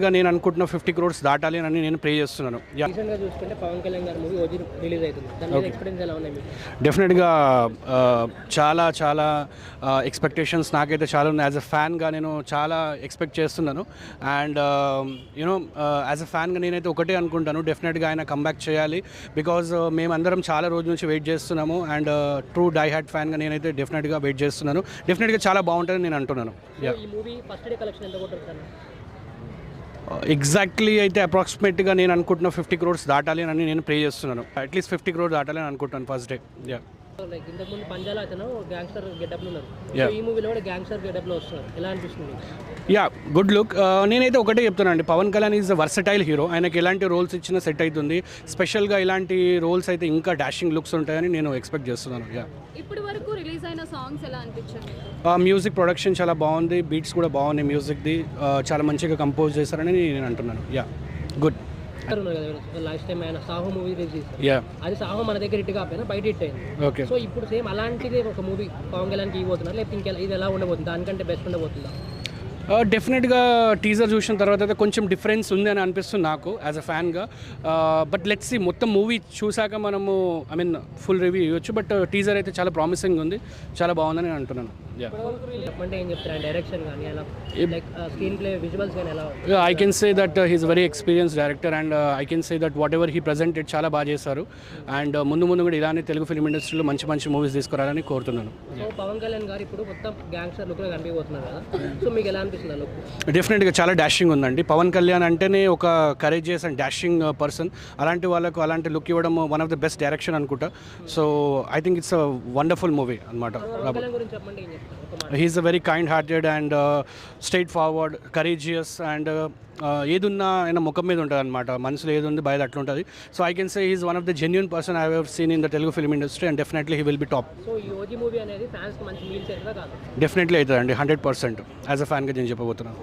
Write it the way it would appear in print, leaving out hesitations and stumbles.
గా నేను అనుకుంటున్న 50 crores దాటాలి అని నేను ప్రే చేస్తున్నాను. రీసెంట్‌గా చూసుకుంటే పవన్ కళ్యాణ్ గారి మూవీ ఓజీ రిలీజ్ అవుతుంది. దాని మీద ఎక్స్‌పీరియన్స్ ఎలా ఉన్నాయి మీకు? డెఫినెట్గా చాలా ఎక్స్పెక్టేషన్స్ నాకైతే చాలా ఉన్నాయి. యాజ్ అ ఫ్యాన్గా నేను చాలా ఎక్స్పెక్ట్ చేస్తున్నాను. అండ్ యూనో యాజ్ అ ఫ్యాన్గా నేనైతే ఒకటే అనుకుంటాను, డెఫినెట్గా ఆయన కంబ్యాక్ చేయాలి. బికాజ్ మేమందరం చాలా రోజుల నుంచి వెయిట్ చేస్తున్నాము. అండ్ ట్రూ డై హ్యాడ్ ఫ్యాన్గా నేనైతే డెఫినెట్గా వెయిట్ చేస్తున్నాను. డెఫినెట్గా చాలా బాగుంటుందని నేను అంటున్నాను. ఈ మూవీ ఫస్ట్ డే కలెక్షన్ ఎంత కొట్టొచ్చు? ఎగ్జాక్ట్లీ అయితే అప్రాక్సిమేట్గా నేను అనుకుంటున్న 50 crores దాటాలి అని నేను ప్రే చేస్తున్నాను. అట్లీస్ట్ 50 crores దాటాలి అని అనుకుంటాను ఫస్ట్ డే. లైక్ ఇంతకుముందు పంజాలో అతను గ్యాంగ్స్టర్ గెటప్లో ఉన్నారు. సో ఈ మూవీలో కూడా గ్యాంగ్స్టర్ గెటప్లో వస్తున్నారు. ఎలా అనిపిస్తుంది? Good look. నేనైతే ఒకటే చెప్తానండి, Pawan Kalyan is a versatile hero. ఆయనకి ఎలాంటి రోల్స్ ఇచ్చినా సెట్ అవుతుంది. స్పెషల్గా ఇలాంటి రోల్స్ అయితే ఇంకా డాషింగ్ లుక్స్ ఉంటాయని నేను ఎక్స్పెక్ట్ చేస్తున్నాను. ఇప్పటి వరకు రిలీజ్ అయిన సాంగ్స్ ఎలా అనిపించాయి? మ్యూజిక్ ప్రొడక్షన్ చాలా బాగుంది, బీట్స్ కూడా బాగున్నాయి, మ్యూజిక్ది చాలా మంచిగా కంపోజ్ చేశారని నేను అంటున్నాను. గుడ్. లాస్ట్ టైం ఆయన సాహో మూవీ రిలీజ్ చేశారు. అది సాహో మన దగ్గర హిట్ కాకపోయినా బయట హిట్ అయింది. ఓకే. సో ఇప్పుడు సేమ్ అలాంటిది ఒక మూవీ పవన్ కళ్యాణ్కి ఇవ్వబోతున్నారు, లేకపోతే ఇంకా ఇది ఎలా ఉండబోతుంది, దానికంటే బెస్ట్ ఉండబోతుందా? డెఫినెట్గా టీజర్ చూసిన తర్వాత అయితే కొంచెం డిఫరెన్స్ ఉంది అని అనిపిస్తుంది నాకు యాజ్ అ ఫ్యాన్గా. బట్ లెట్స్ సీ, మొత్తం మూవీ చూశాక మనము ఫుల్ రివ్యూ ఇవ్వచ్చు. బట్ టీజర్ అయితే చాలా ప్రామిసింగ్ ఉంది, చాలా బాగుందని నేను అంటున్నాను. చెప్పంటే ఏం చెప్తారు? డైరెక్షన్ కానీ ఎలా, లైక్ స్క్రీన్ ప్లే, విజువల్స్ కానీ ఎలా? I can say that he's very experience director. And I can say that what ever he presented చాలా బాగా చేశారు. అండ్ ముందు కూడా ఇలానే తెలుగు ఫిల్మ్ ఇండస్ట్రీలో మంచి మూవీస్ తీసుకురావాలని కోరుతున్నాను. సో పవన్ కళ్యాణ్ గారు ఇప్పుడు మొత్తం గ్యాంగ్స్టర్ లుక్లో కనిపించబోతున్నారు కదా, సో మీకు ఎలా అనిపిస్తుంది ఆ లుక్? డెఫినెట్గా చాలా డాషింగ్ ఉందండి. పవన్ కళ్యాణ్ అంటేనే ఒక కరేజియస్ అండ్ డాషింగ్ పర్సన్. అలాంటి వాళ్ళకు అలాంటి లుక్ ఇవ్వడం one of the best direction అనుకుంటా. So I think it's a wonderful movie అనమాట. గురించి చెప్పండి, ఏం చెప్తారు? He's a very kind hearted and straightforward, courageous. అండ్ ఏదున్నా ఆయన ముఖం మీద ఉంటుంది అనమాట, మనసులో ఏది ఉంది బయట అట్లా ఉంటుంది. So I can say he's one of the genuine person I have seen in the Telugu film industry. And definitely he will be top. So ఈ ఓజీ మూవీ అనేది ఫ్యాన్స్కి మంచి మీల్స్ అవుతుందా కాదు? డెఫినెట్లీ అవుతుందండి, 100%. యాజ్ అ ఫ్యాన్గా నేను చెప్పబోతున్నాను.